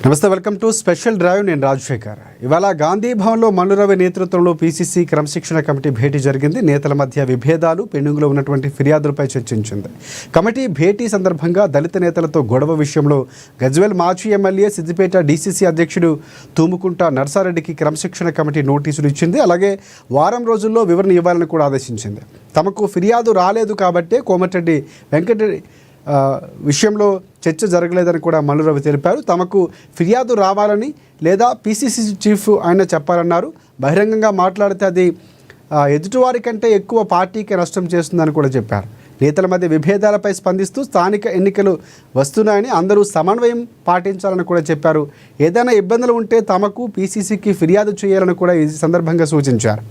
నమస్తే, welcome to special drive. నేను రాజశేఖర్. ఇవాళ గాంధీ భవన్లో మల్లురవి నేతృత్వంలో పీసీసీ క్రమశిక్షణ కమిటీ భేటీ జరిగింది. నేతల మధ్య విభేదాలు, పెండింగ్లో ఉన్నటువంటి ఫిర్యాదులపై చర్చించింది. కమిటీ భేటీ సందర్భంగా దళిత నేతలతో గొడవ విషయంలో గజ్వేల్ మాజీ ఎమ్మెల్యే, సిద్దిపేట డీసీసీ అధ్యక్షుడు తూముకుంట నర్సారెడ్డికి క్రమశిక్షణ కమిటీ నోటీసులు ఇచ్చింది. అలాగే వారం రోజుల్లో వివరణ ఇవ్వాలని కూడా ఆదేశించింది. తమకు ఫిర్యాదు రాలేదు కాబట్టే కోమటిరెడ్డి వెంకటరెడ్డి విషయంలో చర్చ జరగలేదని కూడా మల్లురవి తెలిపారు. తమకు ఫిర్యాదు రావాలని లేదా పీసీసీ చీఫ్ ఆయన చెప్పాలన్నారు. బహిరంగంగా మాట్లాడితే అది ఎదుటివారి కంటే ఎక్కువ పార్టీకి నష్టం చేస్తుందని కూడా చెప్పారు. నేతల మధ్య విభేదాలపై స్పందిస్తూ స్థానిక ఎన్నికలు వస్తున్నాయని అందరూ సమన్వయం పాటించాలని కూడా చెప్పారు. ఏదైనా ఇబ్బందులు ఉంటే తమకు పీసీసీకి ఫిర్యాదు చేయాలని కూడా ఈ సందర్భంగా సూచించారు.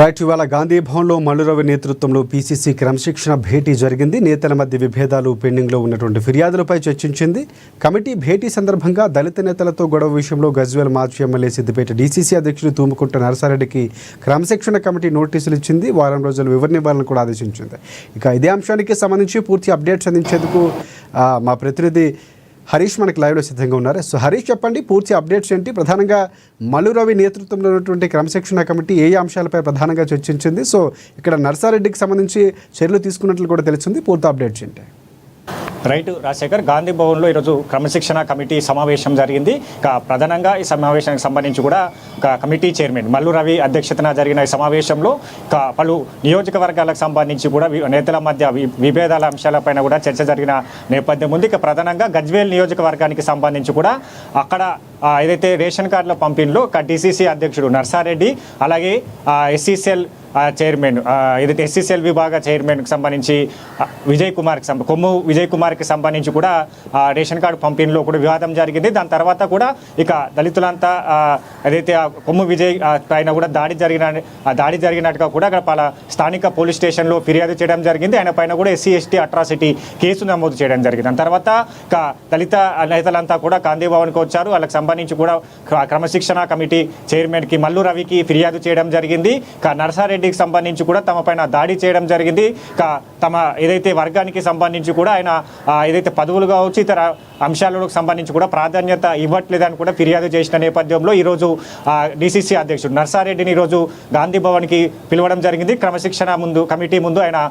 రైట్. ఇవాళ గాంధీ భవన్లో మల్లురవి నేతృత్వంలో పీసీసీ క్రమశిక్షణ భేటీ జరిగింది. నేతల మధ్య విభేదాలు, పెండింగ్లో ఉన్నటువంటి ఫిర్యాదులపై చర్చించింది. కమిటీ భేటీ సందర్భంగా దళిత నేతలతో గొడవ విషయంలో గజ్వేల్ మాజీ ఎమ్మెల్యే, సిద్దిపేట డీసీసీ అధ్యక్షుడు తూముకుంట నర్సారెడ్డికి క్రమశిక్షణ కమిటీ నోటీసులు ఇచ్చింది. వారం రోజులు వివరణ ఇవ్వాలని కూడా ఆదేశించింది. ఇక ఇదే అంశానికి సంబంధించి పూర్తి అప్డేట్స్ అందించేందుకు మా ప్రతినిధి హరీష్ మనకి లైవ్లో సిద్ధంగా ఉన్నారు. సో హరీష్, చెప్పండి, పూర్తి అప్డేట్స్ ఏంటి? ప్రధానంగా మల్లురవి నేతృత్వంలో ఉన్నటువంటి క్రమశిక్షణ కమిటీ ఏ అంశాలపై ప్రధానంగా చర్చించింది? సో ఇక్కడ నర్సారెడ్డికి సంబంధించి చర్యలు తీసుకున్నట్లు కూడా తెలిసింది. పూర్తి అప్డేట్స్ ఏంటి? రైట్ రాజశేఖర్, గాంధీ భవన్లో ఈరోజు క్రమశిక్షణ కమిటీ సమావేశం జరిగింది. ప్రధానంగా ఈ సమావేశానికి సంబంధించి కూడా కమిటీ చైర్మన్ మల్లురవి అధ్యక్షతన జరిగిన ఈ సమావేశంలో పలు నియోజకవర్గాలకు సంబంధించి కూడా నేతల మధ్య విభేదాల అంశాలపైన కూడా చర్చ జరిగిన నేపథ్యం ఉంది. గజ్వేల్ నియోజకవర్గానికి సంబంధించి కూడా అక్కడ ఏదైతే రేషన్ కార్డుల పంపిణీలో డీసీసీ అధ్యక్షుడు నర్సారెడ్డి, అలాగే ఎస్సీసీఎల్ చైర్మన్, ఏదైతే ఎస్సీసీఎల్ విభాగ చైర్మన్కి సంబంధించి కొమ్ము విజయ్ కుమార్కి సంబంధించి కూడా రేషన్ కార్డు పంపిణీలో కూడా వివాదం జరిగింది. దాని తర్వాత కూడా ఇక దళితులంతా ఏదైతే కొమ్ము విజయ్ పైన కూడా దాడి జరిగినట్టుగా కూడా అక్కడ స్థానిక పోలీస్ స్టేషన్లో ఫిర్యాదు చేయడం జరిగింది. ఆయన పైన కూడా ఎస్సీ ఎస్టీ అట్రాసిటీ కేసు నమోదు చేయడం జరిగింది. దాని తర్వాత ఇక దళిత నేతలంతా కూడా గాంధీ భవన్కి వచ్చారు. వాళ్ళకి సంబంధించి కూడా క్రమశిక్షణ కమిటీ చైర్మన్కి మల్లురవికి ఫిర్యాదు చేయడం జరిగింది. నర్సారెడ్డి సంబంధించి కూడా తమ పైన దాడి చేయడం జరిగింది. తమ ఏదైతే వర్గానికి సంబంధించి కూడా ఆయన ఏదైతే పదవులు కావచ్చు, ఇతర అంశాలకు సంబంధించి కూడా ప్రాధాన్యత ఇవ్వట్లేదని కూడా ఫిర్యాదు చేసిన నేపథ్యంలో ఈరోజు డీసీసీ అధ్యక్షుడు నర్సారెడ్డిని ఈరోజు గాంధీ భవన్కి పిలవడం జరిగింది. క్రమశిక్షణ కమిటీ ముందు ఆయన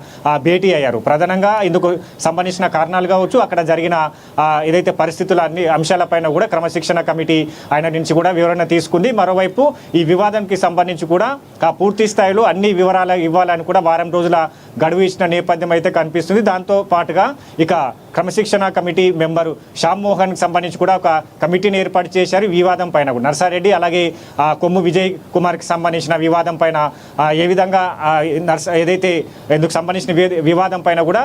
భేటీ అయ్యారు. ప్రధానంగా ఇందుకు సంబంధించిన కారణాలు కావచ్చు, అక్కడ జరిగిన ఏదైతే పరిస్థితుల అన్ని అంశాలపైన కూడా క్రమశిక్షణ కమిటీ ఆయన నుంచి కూడా వివరణ తీసుకుంది. మరోవైపు ఈ వివాదంకి సంబంధించి కూడా పూర్తి స్థాయిలో అన్ని వివరాలు ఇవ్వాలని కూడా వారం రోజుల గడువు ఇచ్చిన నేపథ్యం అయితే కనిపిస్తుంది. దాంతో పాటుగా ఇక క్రమశిక్షణ కమిటీ మెంబరు శ్యామ్ మోహన్కి సంబంధించి కూడా ఒక కమిటీని ఏర్పాటు చేశారు. వివాదం పైన నర్సారెడ్డి అలాగే కొమ్ము విజయ్ కుమార్కి సంబంధించిన వివాదం పైన ఏ విధంగా ఏదైతే ఇందుకు సంబంధించిన వివాదం పైన కూడా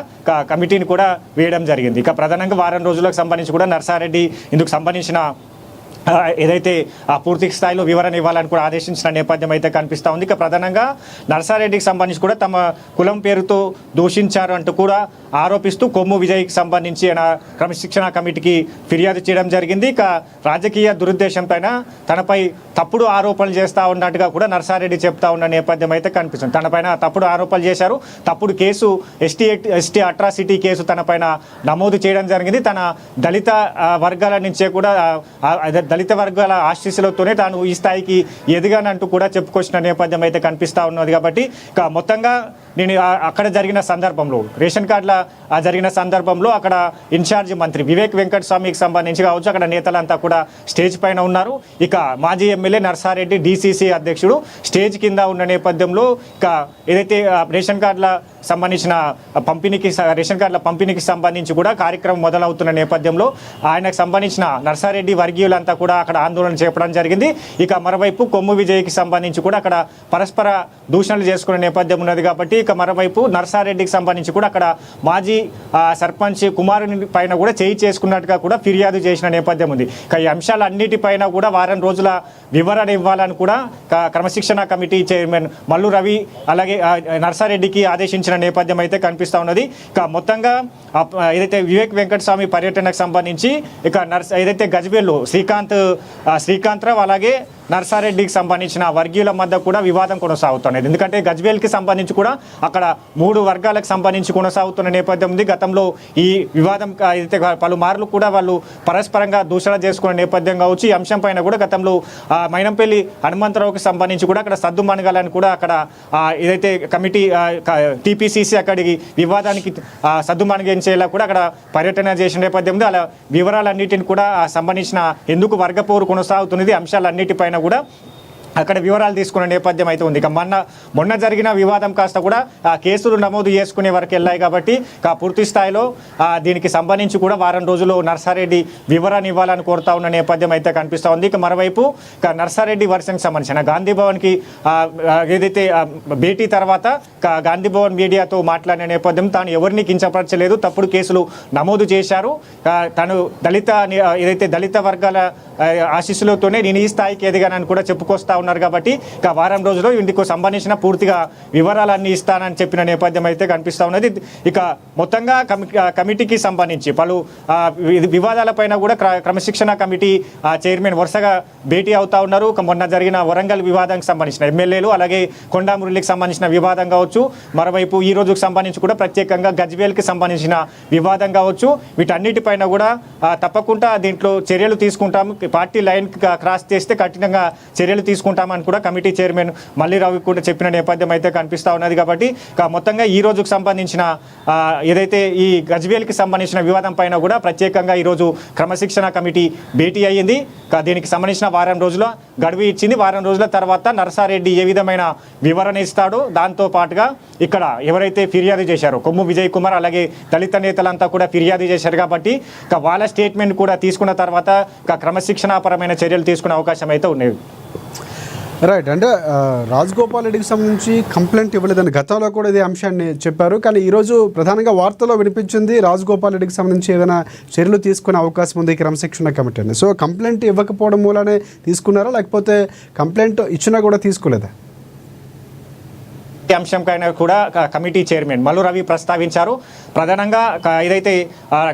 కమిటీని కూడా వేయడం జరిగింది. ఇక ప్రధానంగా వారం రోజులకు సంబంధించి కూడా నర్సారెడ్డి ఇందుకు సంబంధించిన ఏదైతే పూర్తి స్థాయిలో వివరణ ఇవ్వాలని కూడా ఆదేశించిన నేపథ్యం అయితే కనిపిస్తూ ఉంది. ఇక ప్రధానంగా నర్సారెడ్డికి సంబంధించి కూడా తమ కులం పేరుతో దూషించారు అంటూ కూడా ఆరోపిస్తూ కొమ్ము విజయ్కి సంబంధించి ఆయన క్రమశిక్షణ కమిటీకి ఫిర్యాదు చేయడం జరిగింది. ఇక రాజకీయ దురుద్దేశం పైన తనపై తప్పుడు ఆరోపణలు చేస్తూ ఉన్నట్టుగా కూడా నర్సారెడ్డి చెప్తా ఉన్న నేపథ్యం అయితే కనిపిస్తుంది. తనపైన తప్పుడు ఆరోపణలు చేశారు. తప్పుడు కేసు ఎస్టీ అట్రాసిటీ కేసు తనపైన నమోదు చేయడం జరిగింది. తన దళిత వర్గాల నుంచే కూడా దళిత వర్గాల ఆశీస్సులతోనే తాను ఈ స్థాయికి ఎదిగానంటూ కూడా చెప్పుకొచ్చిన నేపథ్యం అయితే కనిపిస్తూ ఉన్నది. కాబట్టి మొత్తంగా నేను అక్కడ జరిగిన సందర్భంలో రేషన్ కార్డుల జరిగిన సందర్భంలో అక్కడ ఇన్ఛార్జ్ మంత్రి వివేక్ వెంకటస్వామికి సంబంధించి కావచ్చు అక్కడ నేతలంతా కూడా స్టేజ్ పైన ఉన్నారు. ఇక మాజీ ఎమ్మెల్యే నర్సారెడ్డి డీసీసీ అధ్యక్షుడు స్టేజ్ కింద ఉన్న నేపథ్యంలో ఇక ఏదైతే రేషన్ కార్డుల సంబంధించిన రేషన్ కార్డుల పంపిణీకి సంబంధించి కూడా కార్యక్రమం మొదలవుతున్న నేపథ్యంలో ఆయనకు సంబంధించిన నర్సారెడ్డి వర్గీయులంతా కూడా అక్కడ ఆందోళన చేపడం జరిగింది. ఇక మరోవైపు కొమ్ము విజయ్కి సంబంధించి కూడా అక్కడ పరస్పర దూషణలు చేసుకునే నేపథ్యం ఉన్నది కాబట్టి ఇక మరోవైపు నర్సారెడ్డికి సంబంధించి కూడా అక్కడ మాజీ సర్పంచ్ కుమారుని పైన కూడా చేయి చేసుకున్నట్టుగా కూడా ఫిర్యాదు చేసిన నేపథ్యం ఉంది. ఇక ఈ అంశాలన్నిటిపైన కూడా వారం రోజుల వివరణ ఇవ్వాలని కూడా క్రమశిక్షణ కమిటీ చైర్మన్ మల్లు రవి అలాగే నర్సారెడ్డికి ఆదేశించిన నేపథ్యం అయితే కనిపిస్తూ ఉన్నది. ఇక మొత్తంగా ఏదైతే వివేక్ వెంకటస్వామి పర్యటనకు సంబంధించి ఇక ఏదైతే గజ్వేల్లో శ్రీకాంతరావు అలాగే నర్సారెడ్డికి సంబంధించిన వర్గీయుల మధ్య కూడా వివాదం కొనసాగుతున్నది. ఎందుకంటే గజ్వేల్కి సంబంధించి కూడా అక్కడ 3 వర్గాలకు సంబంధించి కొనసాగుతున్న నేపథ్యం ఉంది. గతంలో ఈ వివాదం అయితే పలుమార్లు కూడా వాళ్ళు పరస్పరంగా దూషణ చేసుకునే నేపథ్యం కావచ్చు. ఈ అంశం పైన కూడా గతంలో మైనంపల్లి హనుమంతరావుకి సంబంధించి కూడా అక్కడ సద్దు మణగాలని కూడా అక్కడ ఏదైతే కమిటీ టీపీసీసీ అక్కడికి వివాదానికి సద్దు మణగించేలా కూడా అక్కడ పర్యటన చేసిన నేపథ్యం ఉంది. అలా వివరాలన్నిటిని కూడా సంబంధించిన ఎందుకు వర్గపోరు కొనసాగుతున్నది అంశాలన్నిటిపైన కూడా అక్కడ వివరాలు తీసుకునే నేపథ్యం అయితే ఉంది. ఇక మొన్న జరిగిన వివాదం కాస్త కూడా కేసులు నమోదు చేసుకునే వరకు వెళ్ళాయి కాబట్టి పూర్తి స్థాయిలో దీనికి సంబంధించి కూడా వారం రోజుల్లో నర్సారెడ్డి వివరణ ఇవ్వాలని కోరుతా ఉన్న నేపథ్యం అయితే కనిపిస్తూ ఉంది. ఇక మరోవైపు నర్సారెడ్డి వర్షన్కి సంబంధించిన గాంధీ భవన్కి ఏదైతే భేటీ తర్వాత గాంధీ భవన్ మీడియాతో మాట్లాడిన నేపథ్యం తాను ఎవరిని కించపరచలేదు, తప్పుడు కేసులు నమోదు చేశారు, తను ఏదైతే దళిత వర్గాల ఆశీస్సులతోనే నేను ఈ స్థాయికి ఎదిగానని కూడా చెప్పుకొస్తా ఉన్నారు. కాబట్టి ఇక వారం రోజుల్లో ఇందుకు సంబంధించిన పూర్తిగా వివరాలన్నీ ఇస్తానని చెప్పిన నేపథ్యం అయితే కనిపిస్తూ ఉన్నది. ఇక మొత్తంగా కమిటీకి సంబంధించి పలు వివాదాలపైన కూడా క్రమశిక్షణ కమిటీ చైర్మన్ వరుసగా భేటీ అవుతా ఉన్నారు. మొన్న జరిగిన వరంగల్ వివాదానికి సంబంధించిన ఎమ్మెల్యేలు అలాగే కొండా మురళికి సంబంధించిన వివాదం కావచ్చు, మరోవైపు ఈ రోజుకు సంబంధించి కూడా ప్రత్యేకంగా గజ్వేల్కి సంబంధించిన వివాదం కావచ్చు, వీటన్నిటిపైన కూడా తప్పకుండా దీంట్లో చర్యలు తీసుకుంటాము, పార్టీ లైన్ క్రాస్ చేస్తే కఠినంగా చర్యలు తీసుకుంటామని కూడా కమిటీ చైర్మన్ మల్లిరావు కూడా చెప్పిన నేపథ్యం అయితే కనిపిస్తూ ఉన్నది. కాబట్టి మొత్తంగా ఈ రోజుకు సంబంధించిన ఏదైతే ఈ గజ్వేల్కి సంబంధించిన వివాదం పైన కూడా ప్రత్యేకంగా ఈరోజు క్రమశిక్షణ కమిటీ భేటీ అయ్యింది. దీనికి సంబంధించిన వారం రోజుల గడువు ఇచ్చింది. వారం రోజుల తర్వాత నర్సారెడ్డి ఏ విధమైన వివరణ ఇస్తాడో దాంతో పాటుగా ఇక్కడ ఎవరైతే ఫిర్యాదు చేశారో కొమ్ము విజయ్ కుమార్ అలాగే దళిత నేతలంతా కూడా ఫిర్యాదు చేశారు కాబట్టి వాళ్ళ స్టేట్మెంట్ కూడా తీసుకున్న తర్వాత క్రమశిక్షణాపరమైన చర్యలు తీసుకునే అవకాశం అయితే ఉన్నాయి. రైట్. అంటే రాజగోపాల్ రెడ్డికి సంబంధించి కంప్లైంట్ ఇవ్వలేదని గతంలో కూడా ఇదే అంశాన్ని చెప్పారు. కానీ ఈరోజు ప్రధానంగా వార్తల్లో వినిపించింది రాజగోపాల్ రెడ్డికి సంబంధించి ఏదైనా చర్యలు తీసుకునే అవకాశం ఉంది క్రమశిక్షణ కమిటీ అని. సో కంప్లైంట్ ఇవ్వకపోవడం మూలనే తీసుకున్నారా, లేకపోతే కంప్లైంట్ ఇచ్చినా కూడా తీసుకోలేదా? అంశం పైన కూడా కమిటీ చైర్మన్ మల్లు రవి ప్రస్తావించారు. ప్రధానంగా ఏదైతే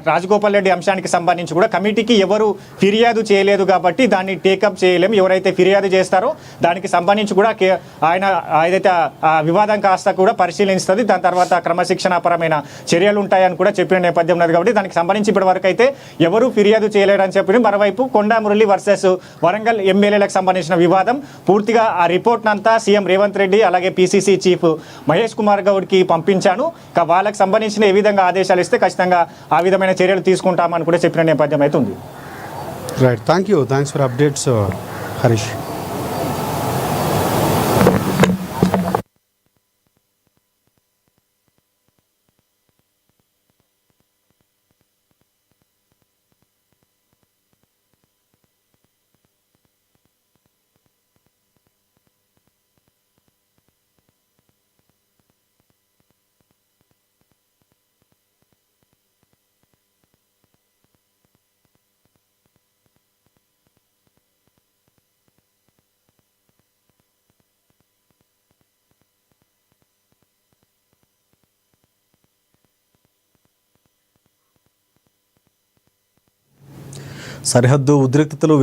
రాజగోపాల్ రెడ్డి అంశానికి సంబంధించి కూడా కమిటీకి ఎవరు ఫిర్యాదు చేయలేదు కాబట్టి దాన్ని టేకప్ చేయలేము, ఎవరైతే ఫిర్యాదు చేస్తారో దానికి సంబంధించి కూడా ఆయన ఏదైతే వివాదం కాస్త కూడా పరిశీలిస్తుంది, దాని తర్వాత క్రమశిక్షణాపరమైన చర్యలు ఉంటాయని కూడా చెప్పిన నేపథ్యం ఉన్నది. కాబట్టి దానికి సంబంధించి ఇప్పటి వరకు అయితే ఎవరు ఫిర్యాదు చేయలేరని చెప్పి మరోవైపు కొండా మురళి వర్సెస్ వరంగల్ ఎమ్మెల్యేలకు సంబంధించిన వివాదం పూర్తిగా ఆ రిపోర్ట్ అంతా సీఎం రేవంత్ రెడ్డి అలాగే పీసీసీ చీఫ్ మహేష్ కుమార్ గౌడ్కి పంపించాను. వాళ్ళకి సంబంధించిన ఏ విధంగా ఆదేశాలు ఇస్తే ఖచ్చితంగా ఆ విధమైన చర్యలు తీసుకుంటామని కూడా చెప్పిన నేపథ్యం అయితే ఉంది. Right. Thanks for updates Harish. సరిహద్దు ఉద్రిక్తతలు